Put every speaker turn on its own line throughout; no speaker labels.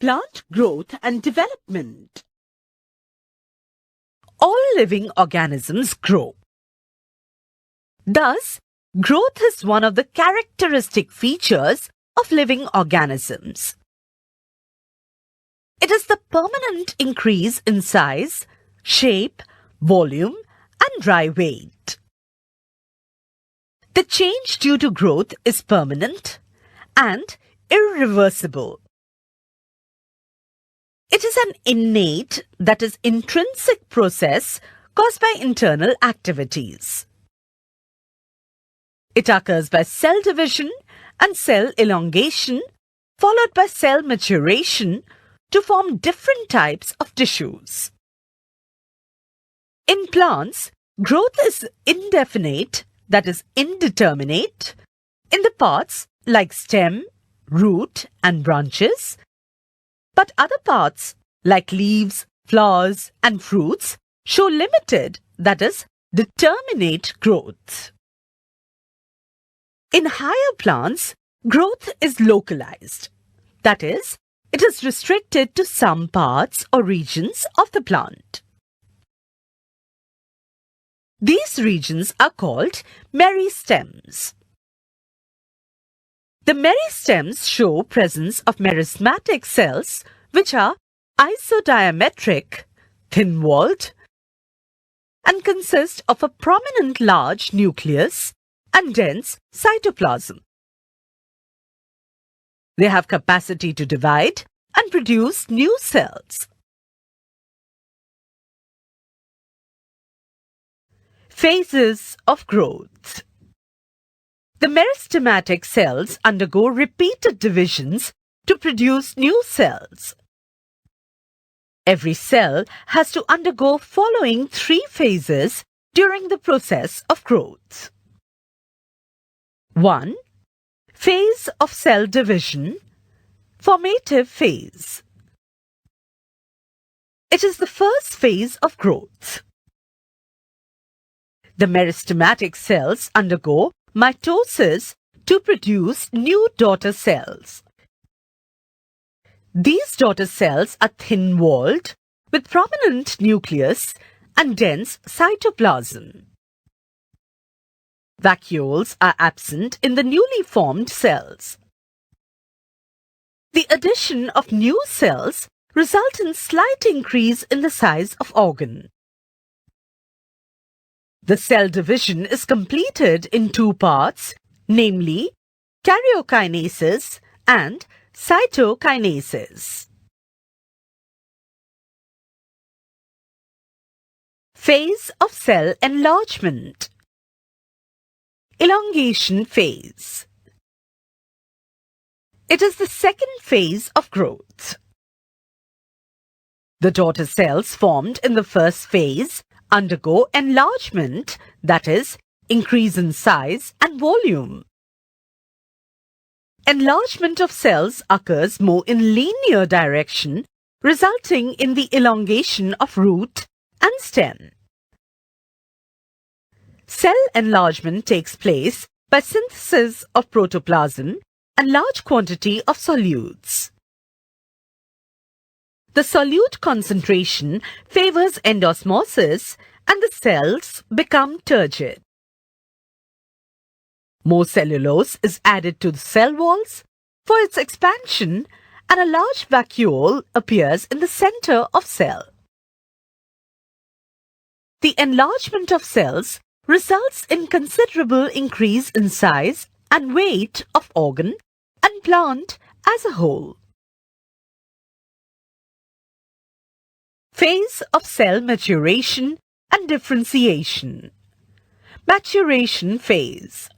Plant growth and development. All living organisms grow. Thus, growth is one of the characteristic features of living organisms. It is the permanent increase in size, shape, volume, and dry weight. The change due to growth is permanent and irreversible. It is an innate, that is intrinsic process caused by internal activities. It occurs by cell division and cell elongation, followed by cell maturation to form different types of tissues. In plants, growth is indefinite, that is indeterminate, in the parts like stem, root, and branches, but other parts like leaves, flowers, and fruits show limited, that is determinate growth. In higher plants, growth is localized, that is, it is restricted to some parts or regions of the plant. These regions are called meristems. The meristems show presence of meristematic cells which are isodiametric, thin-walled, and consist of a prominent large nucleus and dense cytoplasm. They have capacity to divide and produce new cells. Phases of growth. The meristematic cells undergo repeated divisions to produce new cells. Every cell has to undergo following 3 phases during the process of growth. 1. Phase of cell division, formative phase. It is the first phase of growth. The meristematic cells undergo mitosis to produce new daughter cells. These daughter cells are thin-walled with prominent nucleus and dense cytoplasm. Vacuoles are absent in the newly formed cells. The addition of new cells results in slight increase in the size of organ. The cell division is completed in 2 parts, namely karyokinases and cytokinases. Phase of cell enlargement. Elongation phase. It is the second phase of growth. The daughter cells formed in the first phase undergo enlargement, that is, increase in size and volume. Enlargement of cells occurs more in linear direction, resulting in the elongation of root and stem. Cell enlargement takes place by synthesis of protoplasm and large quantity of solutes. The solute concentration favors endosmosis and the cells become turgid. More cellulose is added to the cell walls for its expansion and a large vacuole appears in the center of cell. The enlargement of cells results in considerable increase in size and weight of organ and plant as a whole. Phase of cell maturation and differentiation. Maturation phase.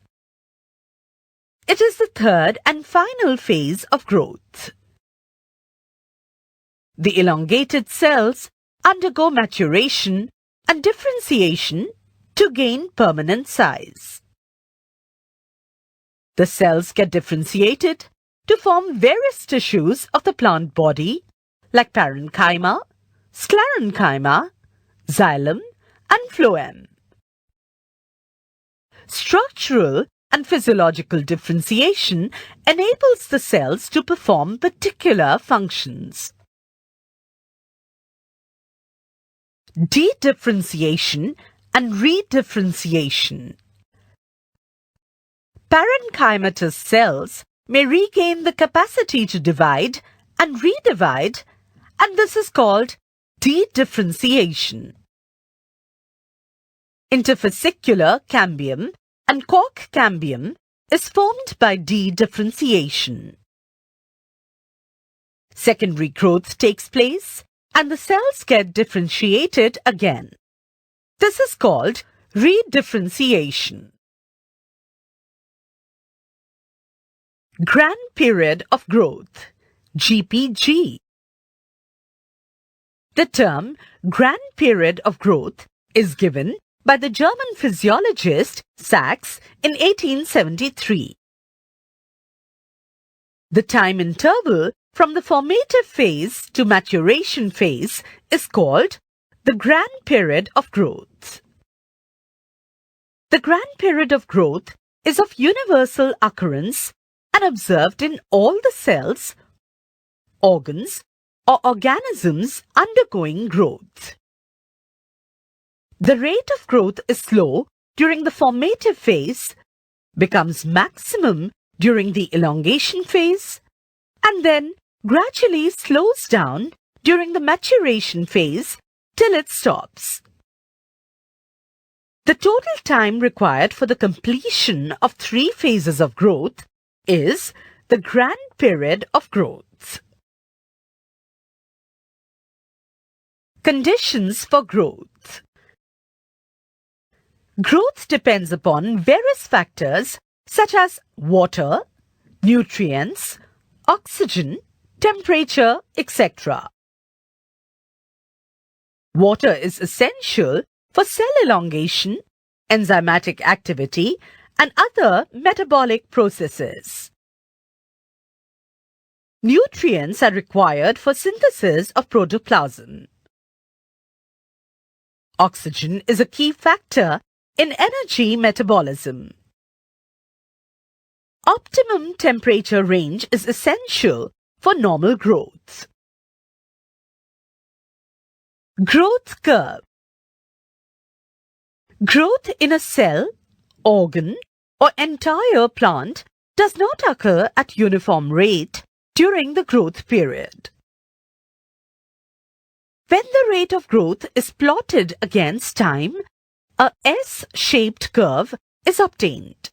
It is the third and final phase of growth. The elongated cells undergo maturation and differentiation to gain permanent size. The cells get differentiated to form various tissues of the plant body like parenchyma, sclerenchyma, xylem, and phloem. Structural and physiological differentiation enables the cells to perform particular functions. Dedifferentiation and redifferentiation. Parenchymatous cells may regain the capacity to divide and redivide, and this is called dedifferentiation. Interfascicular cambium and cork cambium is formed by dedifferentiation. Secondary growth takes place and the cells get differentiated again. This is called redifferentiation. Grand period of growth, GPG. The term grand period of growth is given by the German physiologist Sachs in 1873. The time interval from the formative phase to maturation phase is called the grand period of growth. The grand period of growth is of universal occurrence and observed in all the cells, organs, or organisms undergoing growth. The rate of growth is slow during the formative phase, becomes maximum during the elongation phase, and then gradually slows down during the maturation phase till it stops. The total time required for the completion of 3 phases of growth is the grand period of growth. Conditions for growth. Growth depends upon various factors such as water, nutrients, oxygen, temperature, etc. Water is essential for cell elongation, enzymatic activity, and other metabolic processes. Nutrients are required for synthesis of protoplasm. Oxygen is a key factor in energy metabolism. Optimum temperature range is essential for normal growth. Growth curve. Growth in a cell, organ, or entire plant does not occur at uniform rate during the growth period. When the rate of growth is plotted against time, a S-shaped curve is obtained.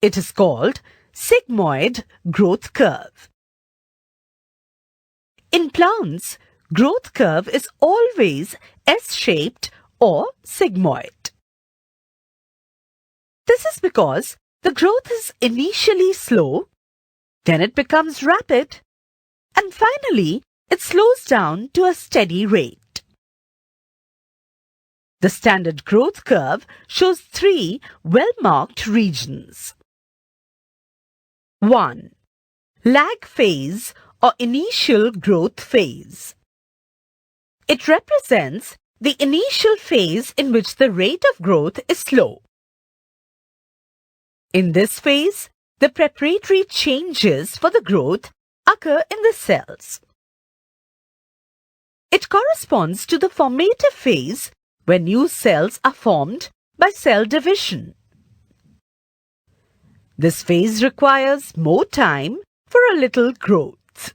It is called sigmoid growth curve. In plants, growth curve is always S-shaped or sigmoid. This is because the growth is initially slow, then it becomes rapid, and finally it slows down to a steady rate. The standard growth curve shows 3 well-marked regions. 1. Lag phase or initial growth phase. It represents the initial phase in which the rate of growth is slow. In this phase, the preparatory changes for the growth occur in the cells. It corresponds to the formative phase when new cells are formed by cell division. This phase requires more time for a little growth.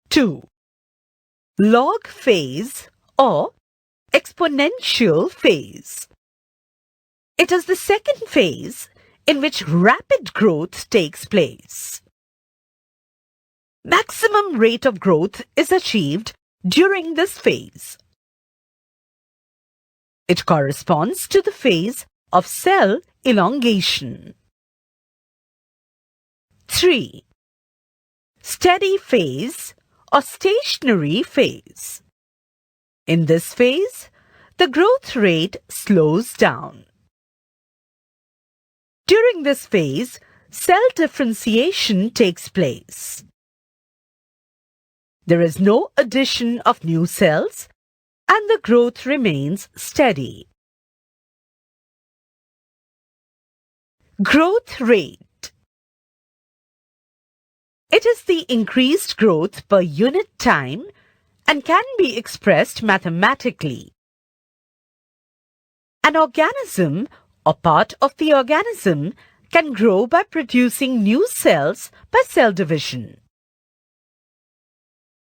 2. Log phase or exponential phase. It is the second phase in which rapid growth takes place. Maximum rate of growth is achieved during this phase. It corresponds to the phase of cell elongation. 3. Steady phase or stationary phase. In this phase, the growth rate slows down. During this phase, cell differentiation takes place. There is no addition of new cells, and the growth remains steady. Growth rate. It is the increased growth per unit time and can be expressed mathematically. An organism or part of the organism can grow by producing new cells by cell division.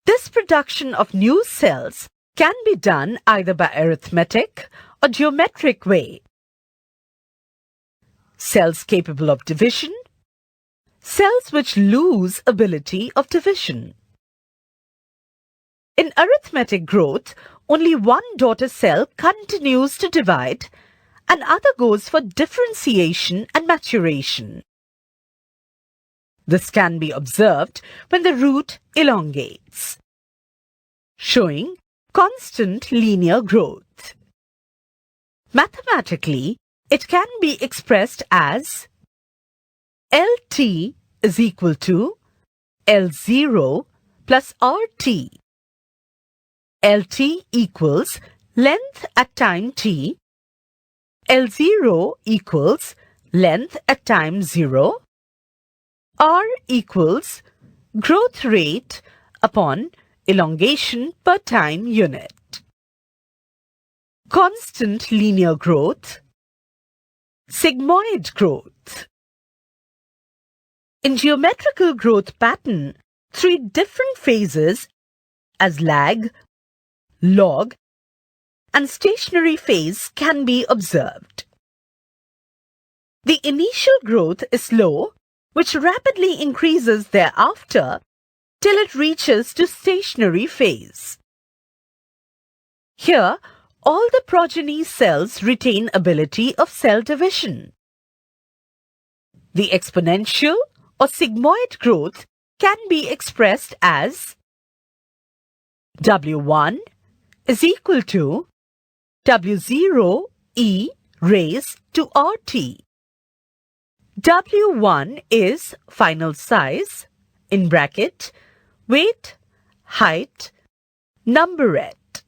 This production of new cells can be done either by arithmetic or geometric way. Cells capable of division, cells which lose ability of division. In arithmetic growth, only one daughter cell continues to divide and other goes for differentiation and maturation. This can be observed when the root elongates, showing constant linear growth. Mathematically, it can be expressed as LT is equal to L0 plus RT. LT equals length at time t, L0 equals length at time 0, R equals growth rate upon elongation per time unit. Constant linear growth, sigmoid growth. In geometrical growth pattern, 3 different phases as lag, log, and stationary phase can be observed. The initial growth is slow, which rapidly increases thereafter till it reaches to stationary phase. Here, all the progeny cells retain ability of cell division. The exponential or sigmoid growth can be expressed as W1 is equal to W0 e raised to RT. W1 is final size, in bracket, weight, height, numberette.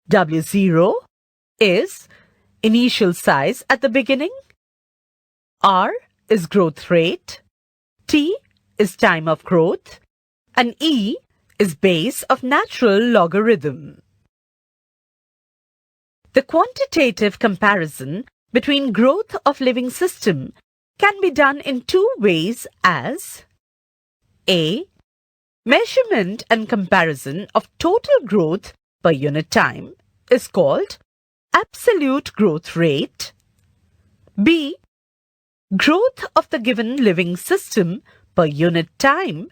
W0 is initial size at the beginning. R is growth rate. T is time of growth. And E is base of natural logarithm. The quantitative comparison between growth of living system can be done in 2 ways as A. Measurement and comparison of total growth per unit time is called absolute growth rate. B. Growth of the given living system per unit time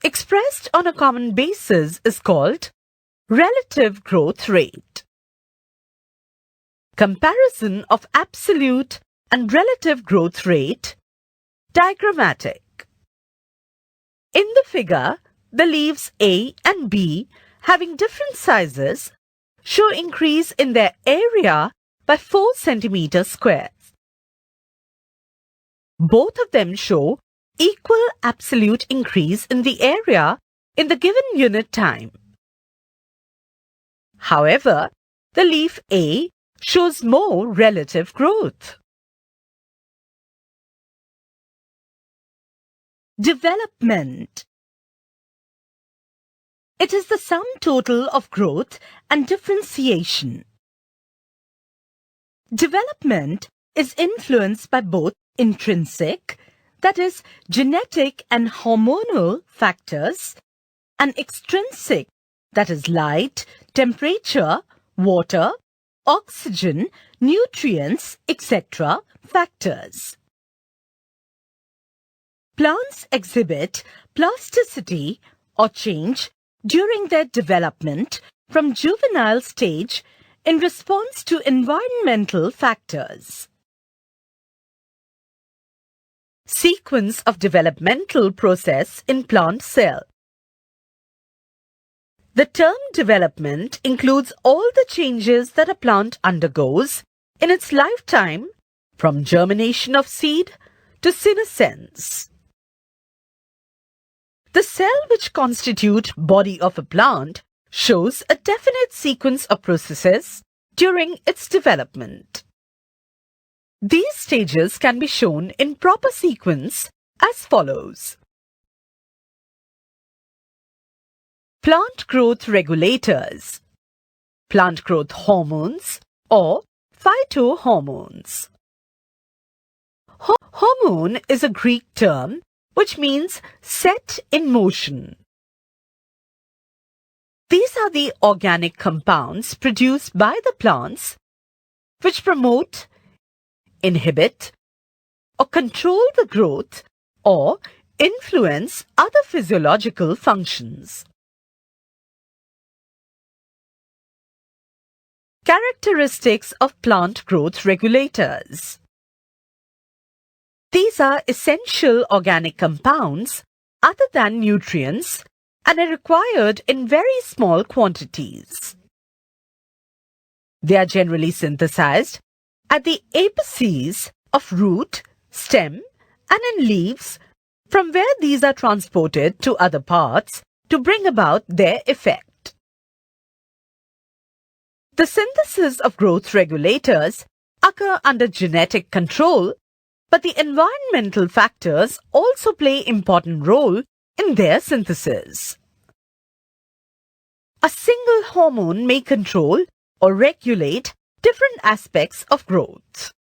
expressed on a common basis is called relative growth rate. Comparison of absolute and relative growth rate, diagrammatic. In the figure, the leaves A and B, having different sizes, show increase in their area by 4 centimeters squares. Both of them show equal absolute increase in the area in the given unit time. However, the leaf A shows more relative growth. Development. It is the sum total of growth and differentiation. Development is influenced by both intrinsic, that is, genetic and hormonal factors, and extrinsic, that is, light, temperature, water, oxygen, nutrients, etc. factors. Plants exhibit plasticity or change during their development from juvenile stage in response to environmental factors. Sequence of developmental process in plant cell. The term development includes all the changes that a plant undergoes in its lifetime, from germination of seed to senescence. The cell which constitute body of a plant shows a definite sequence of processes during its development. These stages can be shown in proper sequence as follows. Plant growth regulators, plant growth hormones or phytohormones. Hormone is a Greek term which means set in motion. These are the organic compounds produced by the plants which promote, inhibit, or control the growth or influence other physiological functions. Characteristics of plant growth regulators. These are essential organic compounds other than nutrients and are required in very small quantities. They are generally synthesized at the apices of root, stem, and in leaves, from where these are transported to other parts to bring about their effect. The synthesis of growth regulators occur under genetic control, but the environmental factors also play an important role in their synthesis. A single hormone may control or regulate different aspects of growth.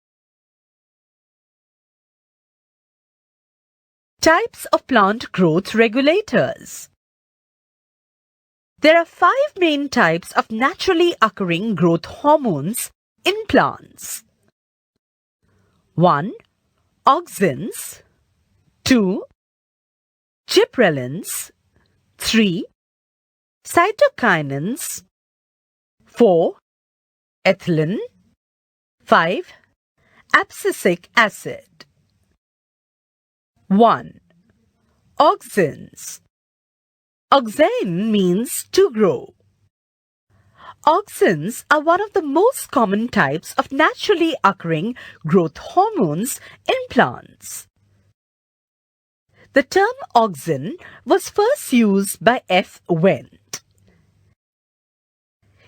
Types of plant growth regulators. There are 5 main types of naturally occurring growth hormones in plants. 1. Auxins. 2. Gibberellins. 3. Cytokinins. 4. Ethylene. 5. Abscisic acid. 1. Auxins. Auxin means to grow. Auxins are one of the most common types of naturally occurring growth hormones in plants. The term auxin was first used by F. Wendt.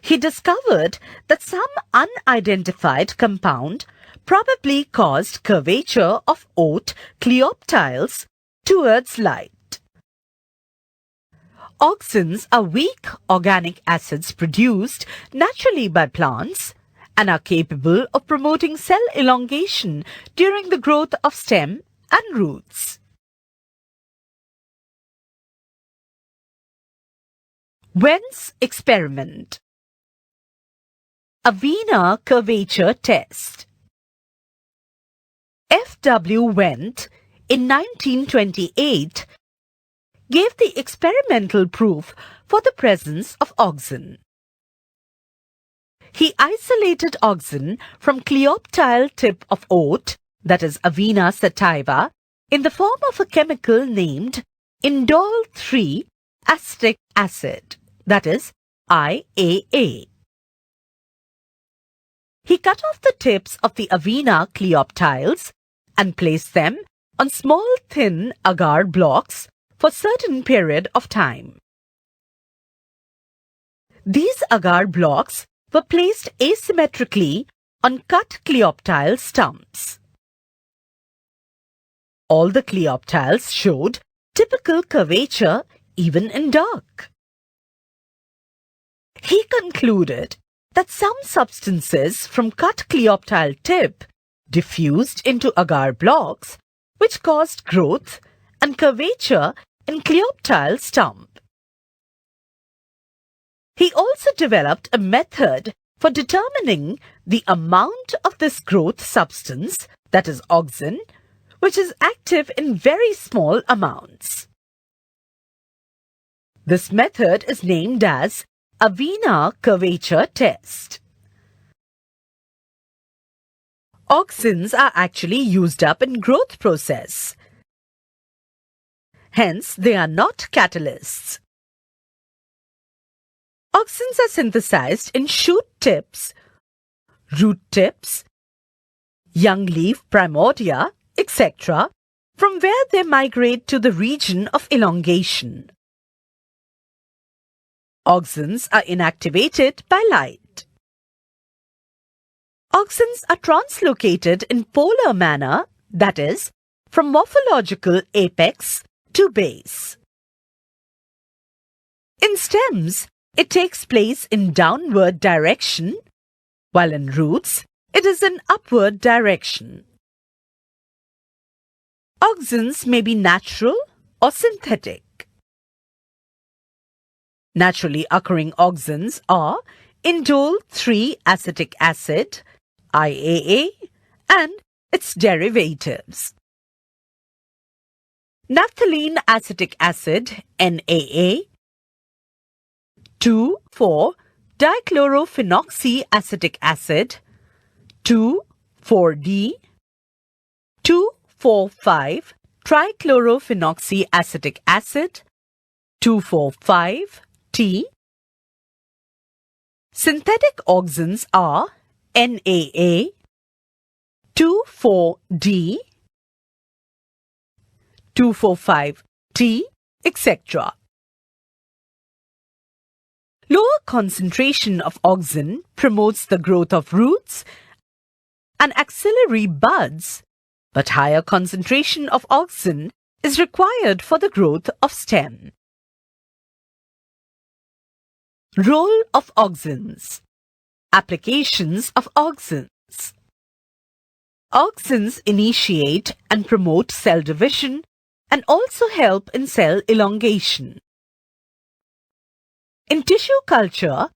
He discovered that some unidentified compound probably caused curvature of oat cleoptiles towards light. Auxins are weak organic acids produced naturally by plants and are capable of promoting cell elongation during the growth of stem and roots. Wendt's experiment. Avena curvature test. F. W. Wendt in 1928 gave the experimental proof for the presence of auxin. He isolated auxin from cleoptile tip of oat, that is Avena sativa, in the form of a chemical named indole 3 acetic acid, that is IAA. He cut off the tips of the Avena cleoptiles and placed them on small thin agar blocks for a certain period of time. These agar blocks were placed asymmetrically on cut cleoptile stumps. All the cleoptiles showed typical curvature even in dark. He concluded that some substances from cut cleoptile tip diffused into agar blocks which caused growth and curvature in cleoptile stump. He also developed a method for determining the amount of this growth substance, that is auxin, which is active in very small amounts. This method is named as Avena curvature test. Auxins are actually used up in growth process. Hence, they are not catalysts. Auxins are synthesized in shoot tips, root tips, young leaf primordia, etc., from where they migrate to the region of elongation. Auxins are inactivated by light. Auxins are translocated in polar manner, that is, from morphological apex to base. In stems, it takes place in downward direction, while in roots, it is in upward direction. Auxins may be natural or synthetic. Naturally occurring auxins are indole 3-acetic acid, IAA, and its derivatives. Naphthalene acetic acid, NAA, 2,4-dichlorophenoxyacetic acid, 2,4-D, 2,4,5-trichlorophenoxyacetic acid, 2,4,5-T. Synthetic auxins are NAA, 2,4-D, 2,4,5-T, etc. Lower concentration of auxin promotes the growth of roots and axillary buds, but higher concentration of auxin is required for the growth of stem. Role of auxins. Applications of auxins. Auxins initiate and promote cell division and also help in cell elongation. In tissue culture,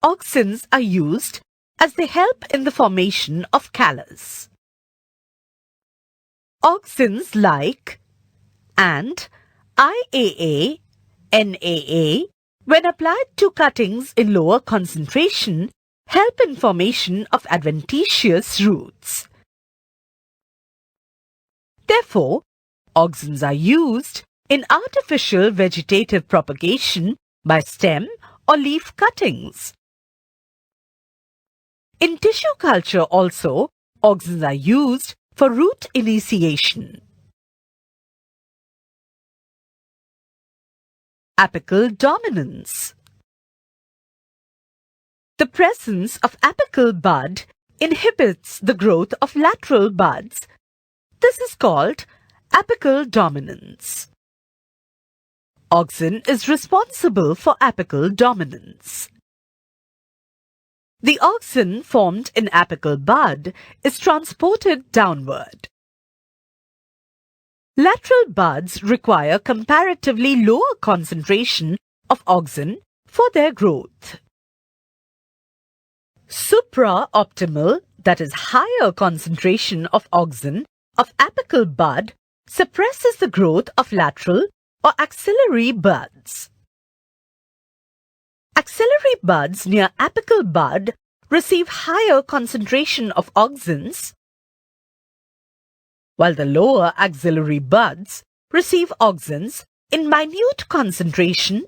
auxins are used as they help in the formation of callus. Auxins like and IAA, NAA, when applied to cuttings in lower concentration, help in formation of adventitious roots. Therefore, auxins are used in artificial vegetative propagation by stem or leaf cuttings. In tissue culture also, auxins are used for root initiation. Apical dominance. The presence of apical bud inhibits the growth of lateral buds. This is called apical dominance. Auxin is responsible for apical dominance. The auxin formed in apical bud is transported downward. Lateral buds require comparatively lower concentration of auxin for their growth. Supraoptimal, that is higher concentration of auxin of apical bud, suppresses the growth of lateral or axillary buds. Axillary buds near apical bud receive higher concentration of auxins, while the lower axillary buds receive auxins in minute concentration,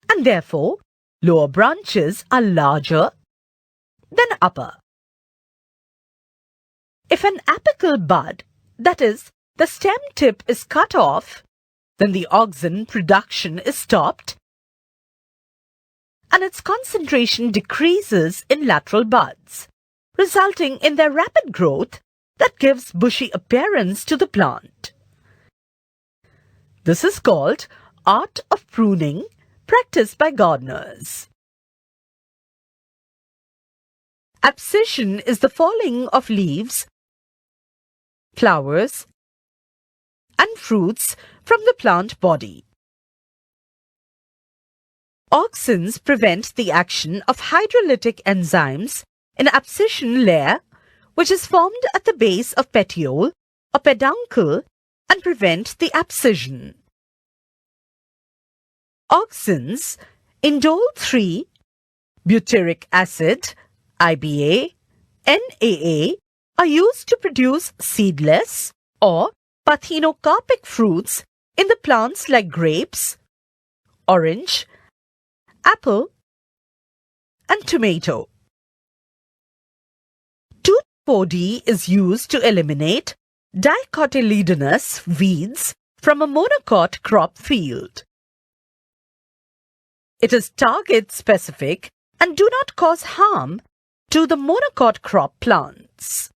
and therefore lower branches are larger than upper. If an apical bud, that is, the stem tip, is cut off, then the auxin production is stopped and its concentration decreases in lateral buds, resulting in their rapid growth that gives bushy appearance to the plant. This is called art of pruning, practiced by gardeners. Abscission is the falling of leaves, flowers, and fruits from the plant body. Auxins prevent the action of hydrolytic enzymes in abscission layer, which is formed at the base of petiole or peduncle, and prevent the abscission. Auxins, indole 3, butyric acid, IBA, NAA, are used to produce seedless or parthenocarpic fruits in the plants like grapes, orange, apple, and tomato. 2,4-D is used to eliminate dicotyledonous weeds from a monocot crop field. It is target specific and do not cause harm to the monocot crop plants. roots.